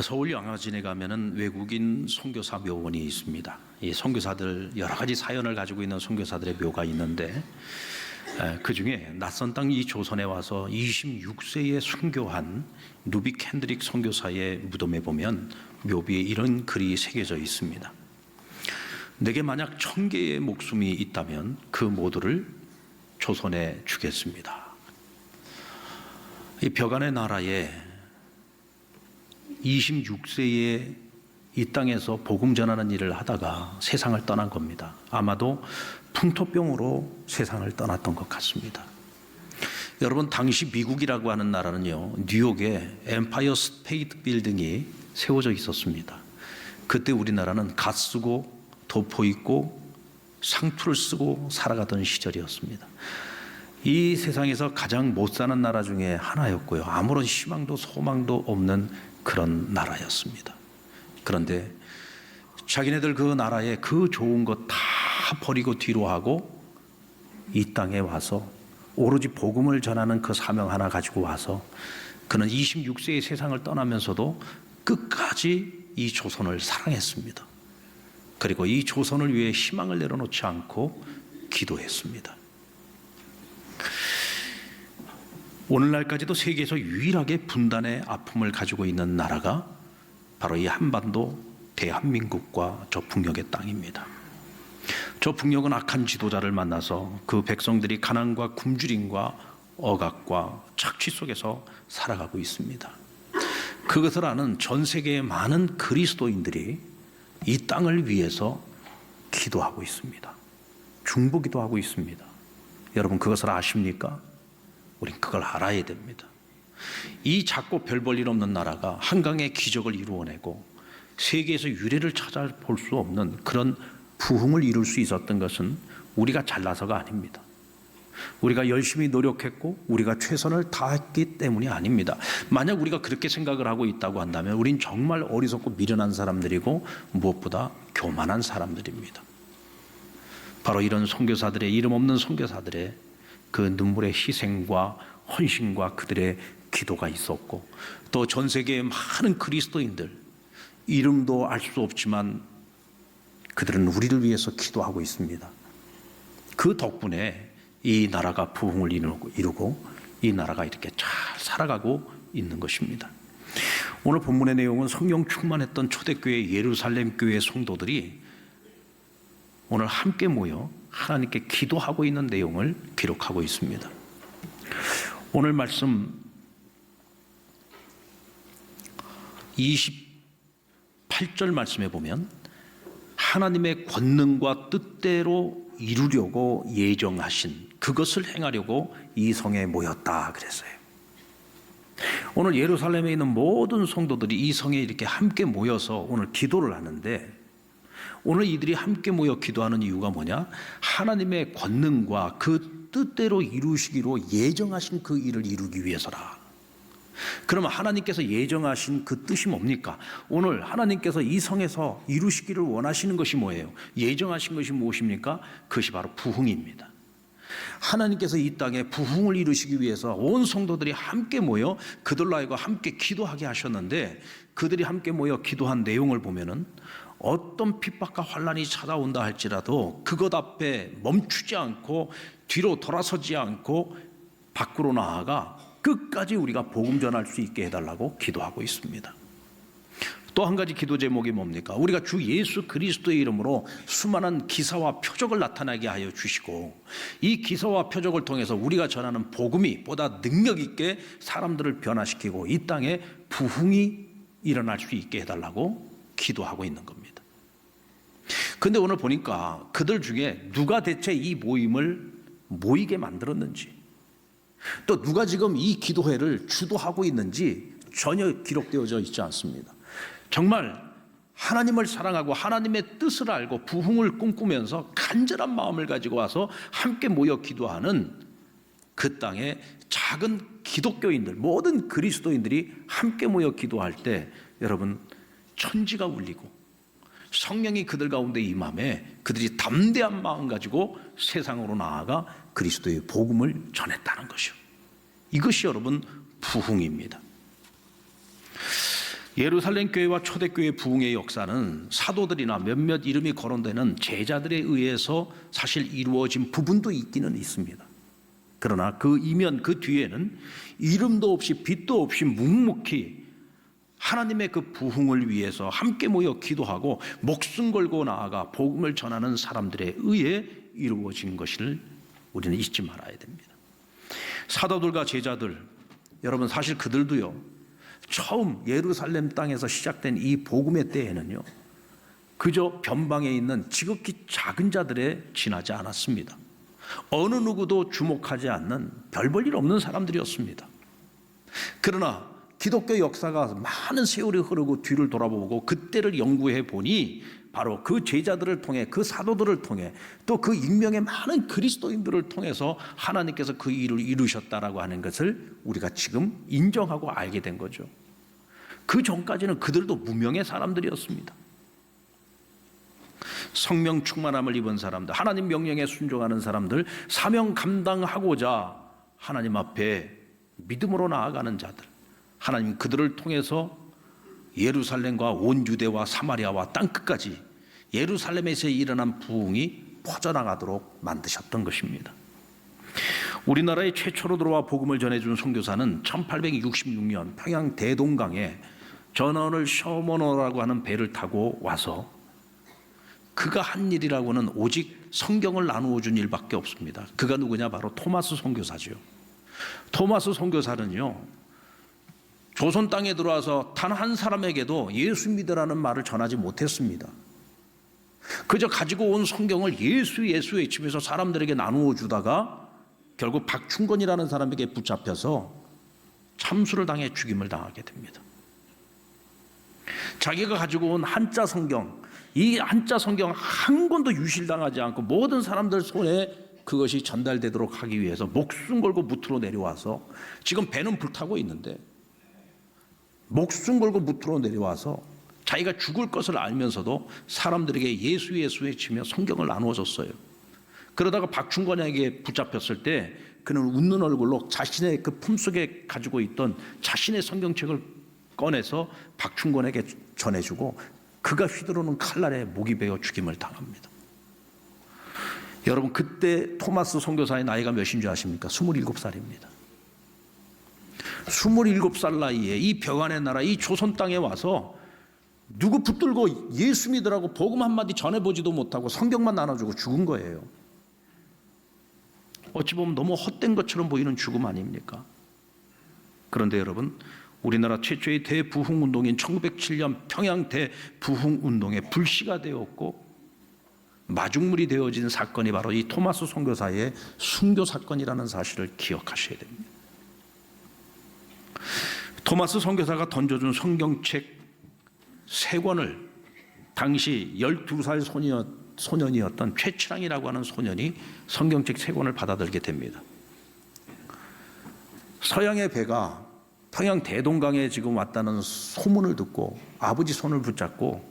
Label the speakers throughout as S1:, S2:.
S1: 서울 양화진에 가면은 외국인 선교사 묘원이 있습니다. 이 선교사들 여러 가지 사연을 가지고 있는 선교사들의 묘가 있는데 그 중에 낯선 땅 이 조선에 와서 26세에 순교한 루비 캔드릭 선교사의 무덤에 보면 묘비에 이런 글이 새겨져 있습니다. 내게 만약 1000개의 목숨이 있다면 그 모두를 조선에 주겠습니다. 이 벽안의 나라에 26세에 이 땅에서 복음 전하는 일을 하다가 세상을 떠난 겁니다. 아마도 풍토병으로 세상을 떠났던 것 같습니다. 여러분, 당시 미국이라고 하는 나라는요, 뉴욕에 엠파이어 스테이트 빌딩이 세워져 있었습니다. 그때 우리나라는 갓 쓰고 도포 입고 상투를 쓰고 살아가던 시절이었습니다. 이 세상에서 가장 못 사는 나라 중에 하나였고요, 아무런 희망도 소망도 없는 그런 나라였습니다. 그런데 자기네들 그 나라에 그 좋은 것 다 버리고 뒤로 하고 이 땅에 와서 오로지 복음을 전하는 그 사명 하나 가지고 와서 그는 26세의 세상을 떠나면서도 끝까지 이 조선을 사랑했습니다. 그리고 이 조선을 위해 희망을 내려놓지 않고 기도했습니다. 오늘날까지도 세계에서 유일하게 분단의 아픔을 가지고 있는 나라가 바로 이 한반도 대한민국과 저 북녘의 땅입니다. 저 북녘은 악한 지도자를 만나서 그 백성들이 가난과 굶주림과 억압과 착취 속에서 살아가고 있습니다. 그것을 아는 전 세계의 많은 그리스도인들이 이 땅을 위해서 기도하고 있습니다. 중보기도 하고 있습니다. 여러분, 그것을 아십니까? 우린 그걸 알아야 됩니다. 이 작고 별 볼 일 없는 나라가 한강의 기적을 이루어내고 세계에서 유례를 찾아볼 수 없는 그런 부흥을 이룰 수 있었던 것은 우리가 잘나서가 아닙니다. 우리가 열심히 노력했고 우리가 최선을 다했기 때문이 아닙니다. 만약 우리가 그렇게 생각을 하고 있다고 한다면 우린 정말 어리석고 미련한 사람들이고 무엇보다 교만한 사람들입니다. 바로 이런 선교사들의, 이름 없는 선교사들의 그 눈물의 희생과 헌신과 그들의 기도가 있었고, 또 전 세계의 많은 그리스도인들, 이름도 알 수 없지만 그들은 우리를 위해서 기도하고 있습니다. 그 덕분에 이 나라가 부흥을 이루고 이 나라가 이렇게 잘 살아가고 있는 것입니다. 오늘 본문의 내용은 성령 충만했던 초대교회 예루살렘 교회 성도들이 오늘 함께 모여 하나님께 기도하고 있는 내용을 기록하고 있습니다. 오늘 말씀 28절 말씀에 보면 하나님의 권능과 뜻대로 이루려고 예정하신 그것을 행하려고 이 성에 모였다 그랬어요. 오늘 예루살렘에 있는 모든 성도들이 이 성에 이렇게 함께 모여서 오늘 기도를 하는데, 오늘 이들이 함께 모여 기도하는 이유가 뭐냐? 하나님의 권능과 그 뜻대로 이루시기로 예정하신 그 일을 이루기 위해서라. 그러면 하나님께서 예정하신 그 뜻이 뭡니까? 오늘 하나님께서 이 성에서 이루시기를 원하시는 것이 뭐예요? 예정하신 것이 무엇입니까? 그것이 바로 부흥입니다. 하나님께서 이 땅에 부흥을 이루시기 위해서 온 성도들이 함께 모여 그들로 하여금 함께 기도하게 하셨는데, 그들이 함께 모여 기도한 내용을 보면은 어떤 핍박과 환난이 찾아온다 할지라도 그것 앞에 멈추지 않고 뒤로 돌아서지 않고 밖으로 나아가 끝까지 우리가 복음 전할 수 있게 해달라고 기도하고 있습니다. 또 한 가지 기도 제목이 뭡니까? 우리가 주 예수 그리스도의 이름으로 수많은 기사와 표적을 나타나게 하여 주시고, 이 기사와 표적을 통해서 우리가 전하는 복음이 보다 능력 있게 사람들을 변화시키고 이 땅에 부흥이 일어날 수 있게 해달라고 기도하고 있는 겁니다. 그런데 오늘 보니까 그들 중에 누가 대체 이 모임을 모이게 만들었는지, 또 누가 지금 이 기도회를 주도하고 있는지 전혀 기록되어져 있지 않습니다. 정말 하나님을 사랑하고 하나님의 뜻을 알고 부흥을 꿈꾸면서 간절한 마음을 가지고 와서 함께 모여 기도하는 그 땅에 작은 기독교인들, 모든 그리스도인들이 함께 모여 기도할 때 여러분, 천지가 울리고 성령이 그들 가운데 임함에 그들이 담대한 마음 가지고 세상으로 나아가 그리스도의 복음을 전했다는 것이요, 이것이 여러분 부흥입니다. 예루살렘 교회와 초대교회 부흥의 역사는 사도들이나 몇몇 이름이 거론되는 제자들에 의해서 사실 이루어진 부분도 있기는 있습니다. 그러나 그 이면 그 뒤에는 이름도 없이 빛도 없이 묵묵히 하나님의 그 부흥을 위해서 함께 모여 기도하고 목숨 걸고 나아가 복음을 전하는 사람들에 의해 이루어진 것을 우리는 잊지 말아야 됩니다. 사도들과 제자들, 여러분 사실 그들도요, 처음 예루살렘 땅에서 시작된 이 복음의 때에는요, 그저 변방에 있는 지극히 작은 자들에 지나지 않았습니다. 어느 누구도 주목하지 않는 별 볼 일 없는 사람들이었습니다. 그러나 기독교 역사가 많은 세월이 흐르고 뒤를 돌아보고 그때를 연구해 보니 바로 그 제자들을 통해, 그 사도들을 통해, 또 그 익명의 많은 그리스도인들을 통해서 하나님께서 그 일을 이루셨다라고 하는 것을 우리가 지금 인정하고 알게 된 거죠. 그 전까지는 그들도 무명의 사람들이었습니다. 성령 충만함을 입은 사람들, 하나님 명령에 순종하는 사람들, 사명 감당하고자 하나님 앞에 믿음으로 나아가는 자들, 하나님 그들을 통해서 예루살렘과 온 유대와 사마리아와 땅끝까지 예루살렘에서 일어난 부흥이 퍼져나가도록 만드셨던 것입니다. 우리나라에 최초로 들어와 복음을 전해준 선교사는 1866년 평양 대동강에 전원을 셔머너라고 하는 배를 타고 와서 그가 한 일이라고는 오직 성경을 나누어 준 일밖에 없습니다. 그가 누구냐? 바로 토마스 선교사죠. 토마스 선교사는요, 조선 땅에 들어와서 단 한 사람에게도 예수 믿으라는 말을 전하지 못했습니다. 그저 가지고 온 성경을 예수 외치면서 사람들에게 나누어 주다가 결국 박충건이라는 사람에게 붙잡혀서 참수를 당해 죽임을 당하게 됩니다. 자기가 가지고 온 한자 성경, 이 한자 성경 한 권도 유실당하지 않고 모든 사람들 손에 그것이 전달되도록 하기 위해서 목숨 걸고 무트로 내려와서, 지금 배는 불타고 있는데 목숨 걸고 무트로 내려와서 자기가 죽을 것을 알면서도 사람들에게 예수 외치며 성경을 나누어 줬어요. 그러다가 박충건에게 붙잡혔을 때 그는 웃는 얼굴로 자신의 그 품속에 가지고 있던 자신의 성경책을 꺼내서 박충건에게 전해주고 그가 휘두르는 칼날에 목이 베어 죽임을 당합니다. 여러분, 그때 토마스 선교사의 나이가 몇인 줄 아십니까? 27살입니다. 27살 나이에 이 병안의 나라, 이 조선 땅에 와서 누구 붙들고 예수 믿으라고 복음 한마디 전해보지도 못하고 성경만 나눠주고 죽은 거예요. 어찌 보면 너무 헛된 것처럼 보이는 죽음 아닙니까? 그런데 여러분, 우리나라 최초의 대부흥운동인 1907년 평양 대부흥운동의 불씨가 되었고 마중물이 되어진 사건이 바로 이 토마스 선교사의 순교 사건이라는 사실을 기억하셔야 됩니다. 토마스 선교사가 던져준 성경책 3권을 당시 12살 소년이었던 최치랑이라고 하는 소년이 성경책 3권을 받아들게 됩니다. 서양의 배가 평양 대동강에 지금 왔다는 소문을 듣고 아버지 손을 붙잡고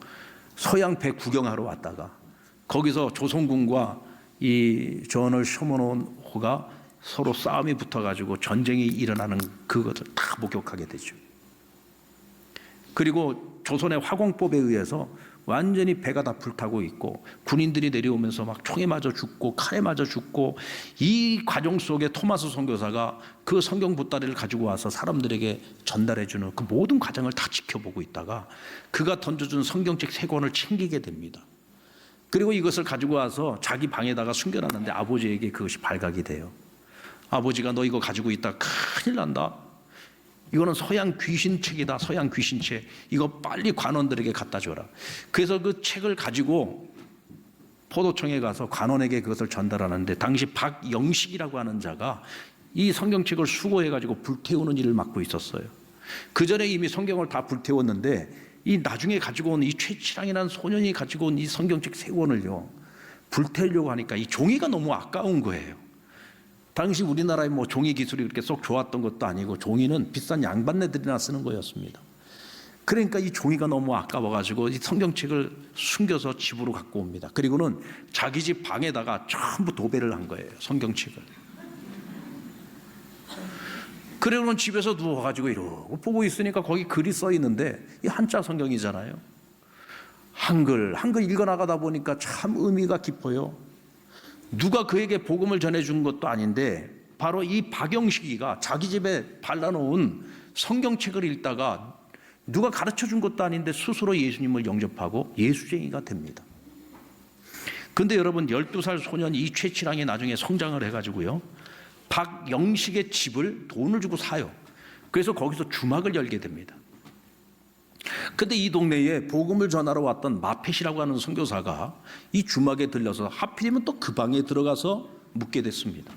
S1: 서양 배 구경하러 왔다가 거기서 조선군과 이 전월 셔머너호가 서로 싸움이 붙어가지고 전쟁이 일어나는 그것을 다 목격하게 되죠. 그리고 조선의 화공법에 의해서 완전히 배가 다 불타고 있고 군인들이 내려오면서 막 총에 맞아 죽고 칼에 맞아 죽고, 이 과정 속에 토마스 선교사가 그 성경 보따리를 가지고 와서 사람들에게 전달해주는 그 모든 과정을 다 지켜보고 있다가 그가 던져준 성경책 3권을 챙기게 됩니다. 그리고 이것을 가지고 와서 자기 방에다가 숨겨놨는데 아버지에게 그것이 발각이 돼요. 아버지가 너 이거 가지고 있다 큰일 난다. 이거는 서양 귀신책이다. 서양 귀신책. 이거 빨리 관원들에게 갖다 줘라. 그래서 그 책을 가지고 포도청에 가서 관원에게 그것을 전달하는데 당시 박영식이라고 하는 자가 이 성경책을 수거해가지고 불태우는 일을 맡고 있었어요. 그 전에 이미 성경을 다 불태웠는데 이 나중에 가지고 온 이 최치랑이라는 소년이 가지고 온 이 성경책 3권을요 불태우려고 하니까 이 종이가 너무 아까운 거예요. 당시 우리나라의 뭐 종이 기술이 그렇게 썩 좋았던 것도 아니고 종이는 비싼 양반네들이나 쓰는 거였습니다. 그러니까 이 종이가 너무 아까워가지고 이 성경책을 숨겨서 집으로 갖고 옵니다. 그리고는 자기 집 방에다가 전부 도배를 한 거예요. 성경책을. 그래고는 집에서 누워가지고 이러고 보고 있으니까 거기 글이 써 있는데 이 한자 성경이잖아요. 한글 읽어나가다 보니까 참 의미가 깊어요. 누가 그에게 복음을 전해준 것도 아닌데 바로 이 박영식이가 자기 집에 발라놓은 성경책을 읽다가 누가 가르쳐준 것도 아닌데 스스로 예수님을 영접하고 예수쟁이가 됩니다. 근데 여러분 12살 소년 이 최치랑이 나중에 성장을 해가지고요, 박영식의 집을 돈을 주고 사요. 그래서 거기서 주막을 열게 됩니다. 근데 이 동네에 복음을 전하러 왔던 마펫이라고 하는 선교사가 이 주막에 들려서 하필이면 또 그 방에 들어가서 묵게 됐습니다.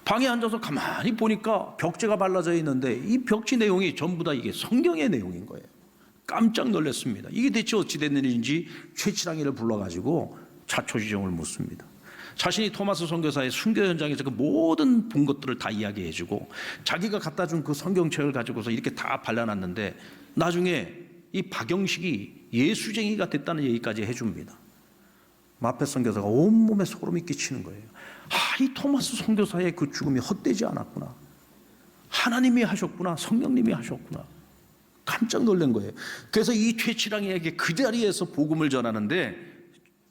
S1: 방에 앉아서 가만히 보니까 벽지가 발라져 있는데 이 벽지 내용이 전부 다 이게 성경의 내용인 거예요. 깜짝 놀랐습니다. 이게 대체 어찌 된 일인지 최치랑이를 불러가지고 자초지종을 묻습니다. 자신이 토마스 선교사의 순교 현장에서 그 모든 본 것들을 다 이야기해주고 자기가 갖다 준 그 성경책을 가지고서 이렇게 다 발라놨는데 나중에 이 박영식이 예수쟁이가 됐다는 얘기까지 해줍니다. 마펫 선교사가 온몸에 소름이 끼치는 거예요. 이 토마스 선교사의 그 죽음이 헛되지 않았구나. 하나님이 하셨구나. 성령님이 하셨구나. 깜짝 놀란 거예요. 그래서 이 최치랑이에게 그 자리에서 복음을 전하는데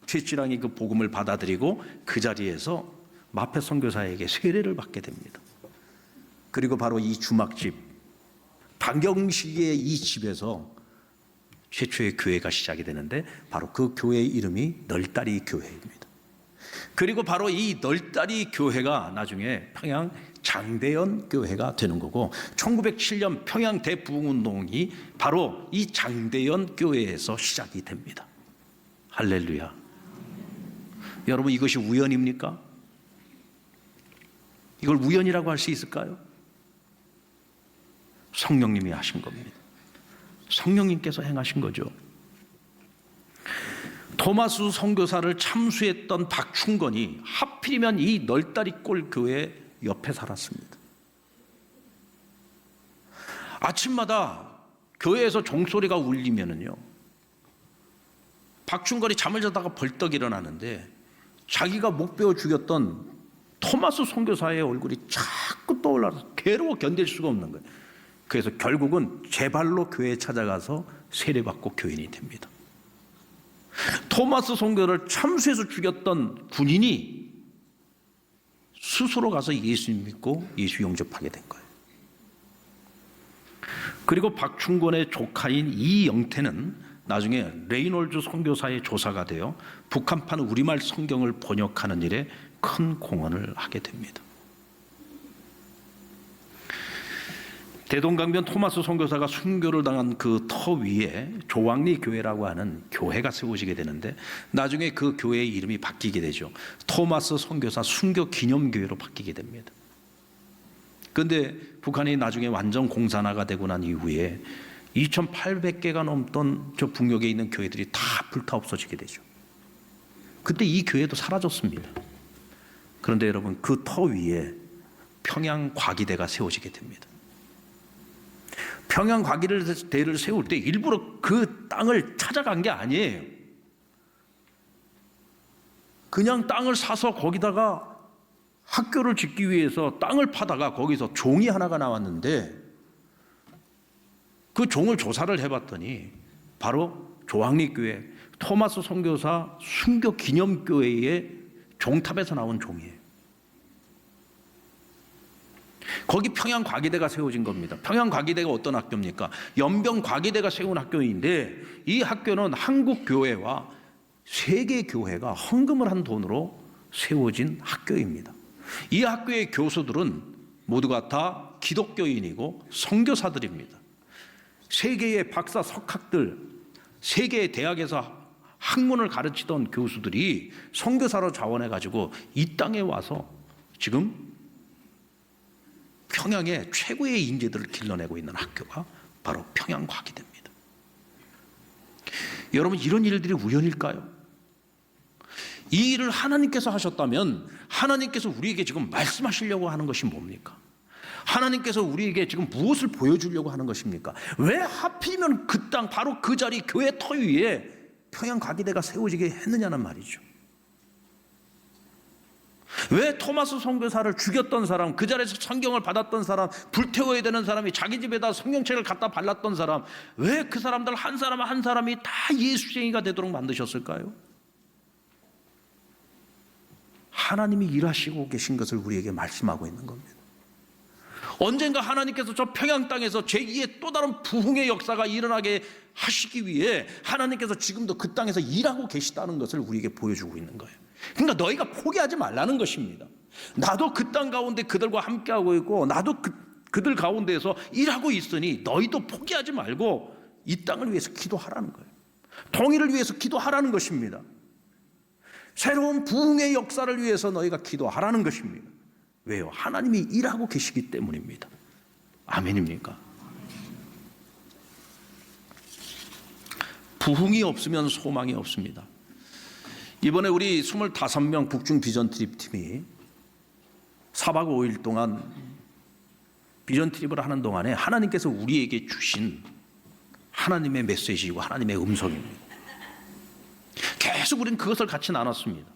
S1: 최치랑이 그 복음을 받아들이고 그 자리에서 마펫 선교사에게 세례를 받게 됩니다. 그리고 바로 이 주막집 박영식의 이 집에서 최초의 교회가 시작이 되는데 바로 그 교회의 이름이 널다리 교회입니다. 그리고 바로 이 널다리 교회가 나중에 평양 장대연 교회가 되는 거고 1907년 평양 대부흥운동이 바로 이 장대연 교회에서 시작이 됩니다. 할렐루야. 여러분 이것이 우연입니까? 이걸 우연이라고 할 수 있을까요? 성령님이 하신 겁니다. 성령님께서 행하신 거죠. 토마스 선교사를 참수했던 박충건이 하필이면 이 널다리골 교회 옆에 살았습니다. 아침마다 교회에서 종소리가 울리면은요, 박충건이 잠을 자다가 벌떡 일어나는데 자기가 목베어 죽였던 토마스 선교사의 얼굴이 자꾸 떠올라서 괴로워 견딜 수가 없는 거예요. 그래서 결국은 제 발로 교회에 찾아가서 세례받고 교인이 됩니다. 토마스 선교를 참수해서 죽였던 군인이 스스로 가서 예수 믿고 예수 영접하게 된 거예요. 그리고 박충건의 조카인 이영태는 나중에 레이놀즈 선교사의 조사가 되어 북한판 우리말 성경을 번역하는 일에 큰 공헌을 하게 됩니다. 대동강변 토마스 선교사가 순교를 당한 그 터 위에 조왕리 교회라고 하는 교회가 세워지게 되는데 나중에 그 교회의 이름이 바뀌게 되죠. 토마스 선교사 순교 기념교회로 바뀌게 됩니다. 그런데 북한이 나중에 완전 공산화가 되고 난 이후에 2,800개가 넘던 저 북녘에 있는 교회들이 다 불타 없어지게 되죠. 그때 이 교회도 사라졌습니다. 그런데 여러분 그 터 위에 평양과기대가 세워지게 됩니다. 평양과기대를 세울 때 일부러 그 땅을 찾아간 게 아니에요. 그냥 땅을 사서 거기다가 학교를 짓기 위해서 땅을 파다가 거기서 종이 하나가 나왔는데 그 종을 조사를 해봤더니 바로 조항리교회 토마스 선교사 순교 기념교회의 종탑에서 나온 종이에요. 거기 평양과기대가 세워진 겁니다. 평양과기대가 어떤 학교입니까? 연병과기대가 세운 학교인데 이 학교는 한국교회와 세계교회가 헌금을 한 돈으로 세워진 학교입니다. 이 학교의 교수들은 모두가 다 기독교인이고 선교사들입니다. 세계의 박사 석학들, 세계의 대학에서 학문을 가르치던 교수들이 선교사로 자원해가지고 이 땅에 와서 지금 평양의 최고의 인재들을 길러내고 있는 학교가 바로 평양과기대입니다. 여러분 이런 일들이 우연일까요? 이 일을 하나님께서 하셨다면 하나님께서 우리에게 지금 말씀하시려고 하는 것이 뭡니까? 하나님께서 우리에게 지금 무엇을 보여주려고 하는 것입니까? 왜 하필이면 그 땅 바로 그 자리 교회 터 위에 평양과기대가 세워지게 했느냐는 말이죠. 왜 토마스 선교사를 죽였던 사람, 그 자리에서 성경을 받았던 사람, 불태워야 되는 사람이 자기 집에다 성경책을 갖다 발랐던 사람, 왜 그 사람들 한 사람 한 사람이 다 예수쟁이가 되도록 만드셨을까요? 하나님이 일하시고 계신 것을 우리에게 말씀하고 있는 겁니다. 언젠가 하나님께서 저 평양 땅에서 제2의 또 다른 부흥의 역사가 일어나게 하시기 위해 하나님께서 지금도 그 땅에서 일하고 계시다는 것을 우리에게 보여주고 있는 거예요. 그러니까 너희가 포기하지 말라는 것입니다. 나도 그 땅 가운데 그들과 함께하고 있고 나도 그들 가운데에서 일하고 있으니 너희도 포기하지 말고 이 땅을 위해서 기도하라는 거예요. 통일을 위해서 기도하라는 것입니다. 새로운 부흥의 역사를 위해서 너희가 기도하라는 것입니다. 왜요? 하나님이 일하고 계시기 때문입니다. 아멘입니까? 부흥이 없으면 소망이 없습니다. 이번에 우리 25명 북중 비전 트립 팀이 4박 5일 동안 비전 트립을 하는 동안에 하나님께서 우리에게 주신 하나님의 메시지이고 하나님의 음성입니다. 계속 우리는 그것을 같이 나눴습니다.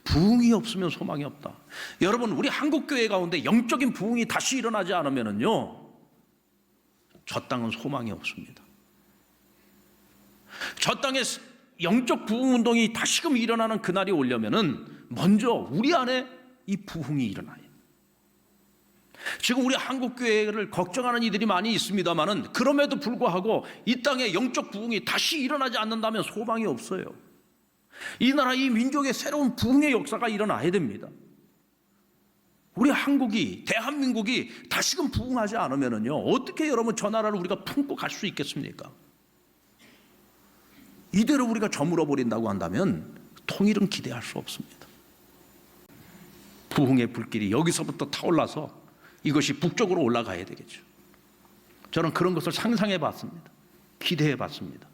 S1: 부흥이 없으면 소망이 없다. 여러분, 우리 한국교회 가운데 영적인 부흥이 다시 일어나지 않으면요, 저 땅은 소망이 없습니다. 저 땅에 영적 부흥 운동이 다시금 일어나는 그날이 오려면은 먼저 우리 안에 이 부흥이 일어나요. 지금 우리 한국교회를 걱정하는 이들이 많이 있습니다만은 그럼에도 불구하고 이 땅에 영적 부흥이 다시 일어나지 않는다면 소망이 없어요. 이 나라, 이 민족의 새로운 부흥의 역사가 일어나야 됩니다. 우리 한국이, 대한민국이 다시금 부흥하지 않으면요, 어떻게 여러분 저 나라를 우리가 품고 갈 수 있겠습니까? 이대로 우리가 저물어 버린다고 한다면 통일은 기대할 수 없습니다. 부흥의 불길이 여기서부터 타올라서 이것이 북쪽으로 올라가야 되겠죠. 저는 그런 것을 상상해 봤습니다. 기대해 봤습니다.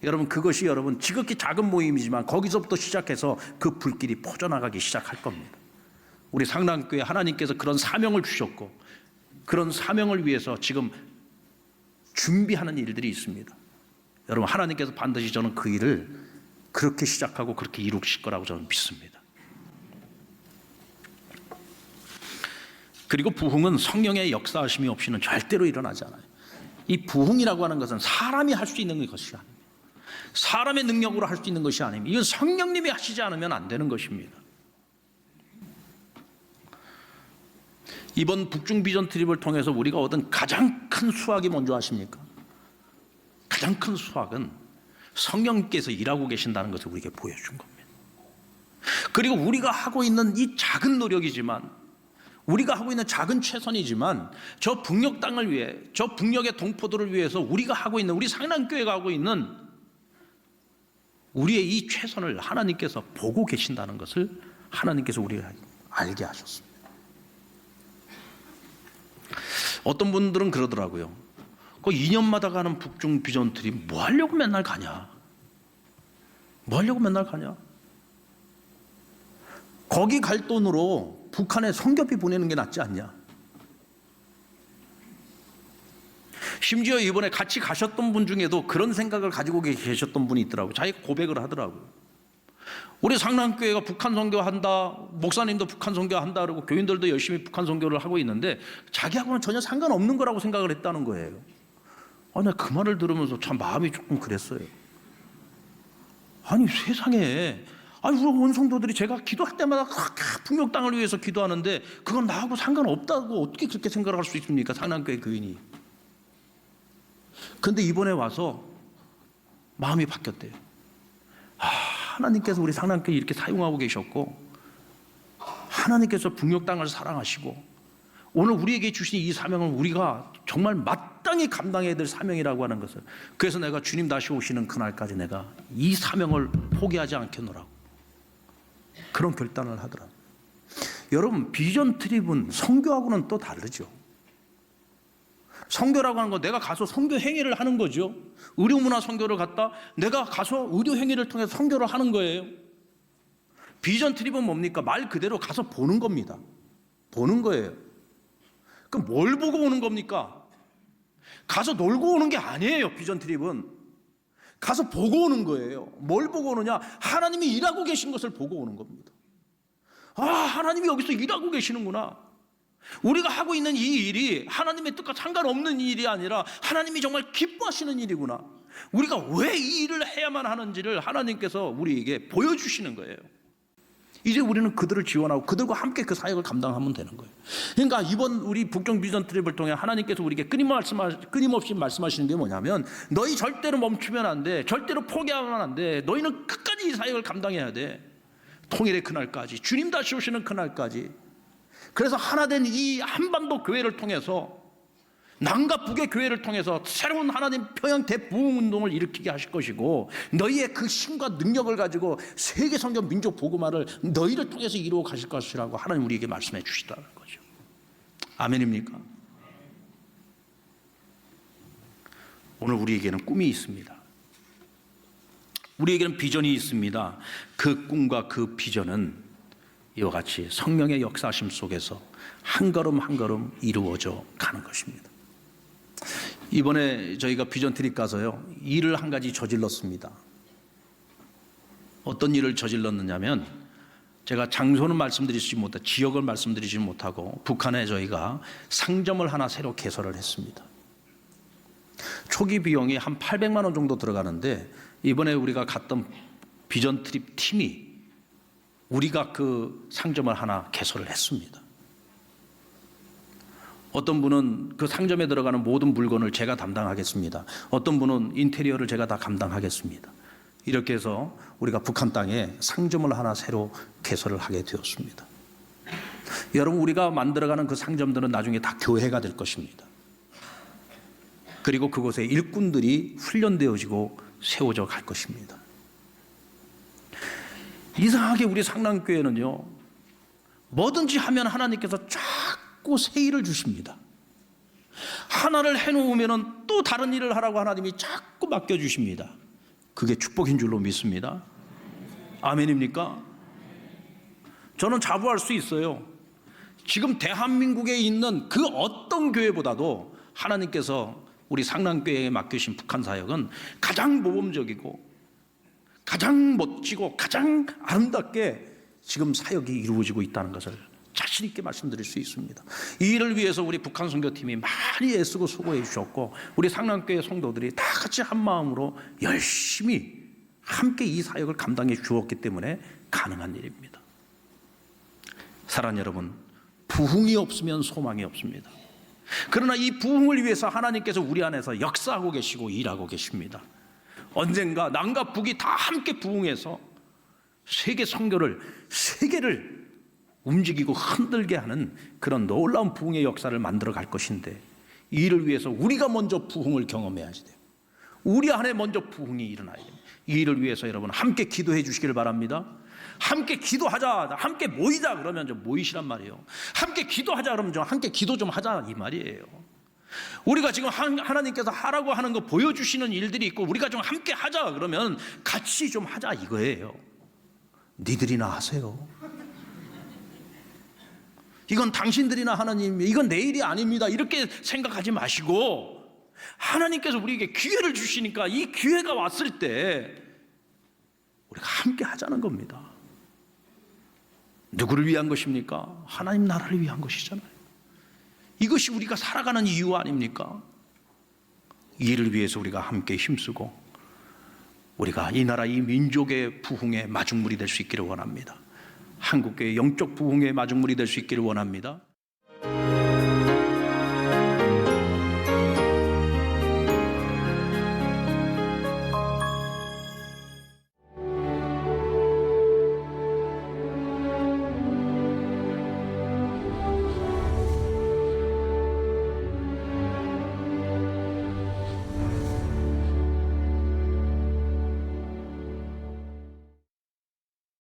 S1: 여러분, 그것이 여러분 지극히 작은 모임이지만 거기서부터 시작해서 그 불길이 퍼져나가기 시작할 겁니다. 우리 상남교회 하나님께서 그런 사명을 주셨고 그런 사명을 위해서 지금 준비하는 일들이 있습니다. 여러분, 하나님께서 반드시 저는 그 일을 그렇게 시작하고 그렇게 이루실 거라고 저는 믿습니다. 그리고 부흥은 성령의 역사하심이 없이는 절대로 일어나지 않아요. 이 부흥이라고 하는 것은 사람이 할 수 있는 것이 아닙니다. 사람의 능력으로 할 수 있는 것이 아닙니다. 이건 성령님이 하시지 않으면 안 되는 것입니다. 이번 북중 비전 트립을 통해서 우리가 얻은 가장 큰 수확이 뭔지 아십니까? 가장 큰 수확은 성령께서 일하고 계신다는 것을 우리에게 보여준 겁니다. 그리고 우리가 하고 있는 이 작은 노력이지만, 우리가 하고 있는 작은 최선이지만 저 북녘 땅을 위해, 저 북녘의 동포들을 위해서 우리가 하고 있는, 우리 상남교회가 하고 있는 우리의 이 최선을 하나님께서 보고 계신다는 것을 하나님께서 우리가 알게 하셨습니다. 어떤 분들은 그러더라고요. 그 2년마다 가는 북중 비전 트립 뭐 하려고 맨날 가냐? 뭐 하려고 맨날 가냐? 거기 갈 돈으로 북한에 선교비 보내는 게 낫지 않냐? 심지어 이번에 같이 가셨던 분 중에도 그런 생각을 가지고 계셨던 분이 있더라고요. 자기가 고백을 하더라고요. 우리 상남교회가 북한 선교한다, 목사님도 북한 선교한다 그러고 교인들도 열심히 북한 선교를 하고 있는데 자기하고는 전혀 상관없는 거라고 생각을 했다는 거예요. 나 그 말을 들으면서 참 마음이 조금 그랬어요. 아니, 세상에, 우리 원성도들이 제가 기도할 때마다 그렇게 북녘 땅을 위해서 기도하는데 그건 나하고 상관없다고 어떻게 그렇게 생각할 수 있습니까? 상남교회 교인이. 근데 이번에 와서 마음이 바뀌었대요. 하나님께서 우리 상남교회 이렇게 사용하고 계셨고, 하나님께서 북녘 땅을 사랑하시고, 오늘 우리에게 주신 이 사명을 우리가 정말 마땅히 감당해야 될 사명이라고 하는 것을, 그래서 내가 주님 다시 오시는 그날까지 내가 이 사명을 포기하지 않겠노라고 그런 결단을 하더라고요. 여러분, 비전 트립은 선교하고는 또 다르죠. 선교라고 하는 건 내가 가서 선교 행위를 하는 거죠. 의료문화 선교를 갔다 내가 가서 의료 행위를 통해서 선교를 하는 거예요. 비전 트립은 뭡니까? 말 그대로 가서 보는 겁니다. 보는 거예요. 그럼 뭘 보고 오는 겁니까? 가서 놀고 오는 게 아니에요. 비전 트립은 가서 보고 오는 거예요. 뭘 보고 오느냐? 하나님이 일하고 계신 것을 보고 오는 겁니다. 하나님이 여기서 일하고 계시는구나. 우리가 하고 있는 이 일이 하나님의 뜻과 상관없는 일이 아니라 하나님이 정말 기뻐하시는 일이구나. 우리가 왜 이 일을 해야만 하는지를 하나님께서 우리에게 보여주시는 거예요. 이제 우리는 그들을 지원하고 그들과 함께 그 사역을 감당하면 되는 거예요. 그러니까 이번 우리 북경 비전 트립을 통해 하나님께서 우리에게 끊임없이 말씀하시는 게 뭐냐면, 너희 절대로 멈추면 안 돼. 절대로 포기하면 안 돼. 너희는 끝까지 이 사역을 감당해야 돼. 통일의 그날까지, 주님 다시 오시는 그날까지. 그래서 하나된 이 한반도 교회를 통해서, 남과 북의 교회를 통해서 새로운 하나님 평양 대부흥운동을 일으키게 하실 것이고, 너희의 그 힘과 능력을 가지고 세계 성경 민족 복음화를 너희를 통해서 이루어 가실 것이라고 하나님 우리에게 말씀해 주시다는 거죠. 아멘입니까? 오늘 우리에게는 꿈이 있습니다. 우리에게는 비전이 있습니다. 그 꿈과 그 비전은 이와 같이 성령의 역사심 속에서 한 걸음 한 걸음 이루어져 가는 것입니다. 이번에 저희가 비전 트립 가서요, 일을 한 가지 저질렀습니다. 어떤 일을 저질렀느냐면, 제가 장소는 말씀드리지 못하고 지역을 말씀드리지 못하고 북한에 저희가 상점을 하나 새로 개설을 했습니다. 초기 비용이 한 800만 원 정도 들어가는데, 이번에 우리가 갔던 비전 트립 팀이 우리가 그 상점을 하나 개설을 했습니다. 어떤 분은 그 상점에 들어가는 모든 물건을 제가 담당하겠습니다. 어떤 분은 인테리어를 제가 다 감당하겠습니다. 이렇게 해서 우리가 북한 땅에 상점을 하나 새로 개설을 하게 되었습니다. 여러분, 우리가 만들어가는 그 상점들은 나중에 다 교회가 될 것입니다. 그리고 그곳에 일꾼들이 훈련되어지고 세워져 갈 것입니다. 이상하게 우리 상남교회는요, 뭐든지 하면 하나님께서 자꾸 새 일을 주십니다. 하나를 해놓으면 또 다른 일을 하라고 하나님이 자꾸 맡겨주십니다. 그게 축복인 줄로 믿습니다. 아멘입니까? 저는 자부할 수 있어요. 지금 대한민국에 있는 그 어떤 교회보다도 하나님께서 우리 상남교회에 맡기신 북한 사역은 가장 모범적이고 가장 멋지고 가장 아름답게 지금 사역이 이루어지고 있다는 것을 자신 있게 말씀드릴 수 있습니다. 이 일을 위해서 우리 북한 선교팀이 많이 애쓰고 수고해 주셨고, 우리 상남교회 성도들이 다 같이 한 마음으로 열심히 함께 이 사역을 감당해 주었기 때문에 가능한 일입니다. 사랑하는 여러분, 부흥이 없으면 소망이 없습니다. 그러나 이 부흥을 위해서 하나님께서 우리 안에서 역사하고 계시고 일하고 계십니다. 언젠가 남과 북이 다 함께 부흥해서 세계 세계를 움직이고 흔들게 하는 그런 놀라운 부흥의 역사를 만들어 갈 것인데, 이 일을 위해서 우리가 먼저 부흥을 경험해야지 돼요. 우리 안에 먼저 부흥이 일어나야 돼요. 이 일을 위해서 여러분 함께 기도해 주시길 바랍니다. 함께 기도하자, 함께 모이자 그러면 좀 모이시란 말이에요. 함께 기도하자 그러면 좀 함께 기도 좀 하자 이 말이에요. 우리가 지금 하나님께서 하라고 하는 거 보여주시는 일들이 있고, 우리가 좀 함께 하자 그러면 같이 좀 하자 이거예요. 니들이나 하세요. 이건 당신들이나 하나님, 이건 내 일이 아닙니다 이렇게 생각하지 마시고, 하나님께서 우리에게 기회를 주시니까 이 기회가 왔을 때 우리가 함께 하자는 겁니다. 누구를 위한 것입니까? 하나님 나라를 위한 것이잖아요. 이것이 우리가 살아가는 이유 아닙니까? 이 일을 위해서 우리가 함께 힘쓰고 우리가 이 나라 이 민족의 부흥의 마중물이 될 수 있기를 원합니다. 한국교회 영적 부흥의 마중물이 될 수 있기를 원합니다.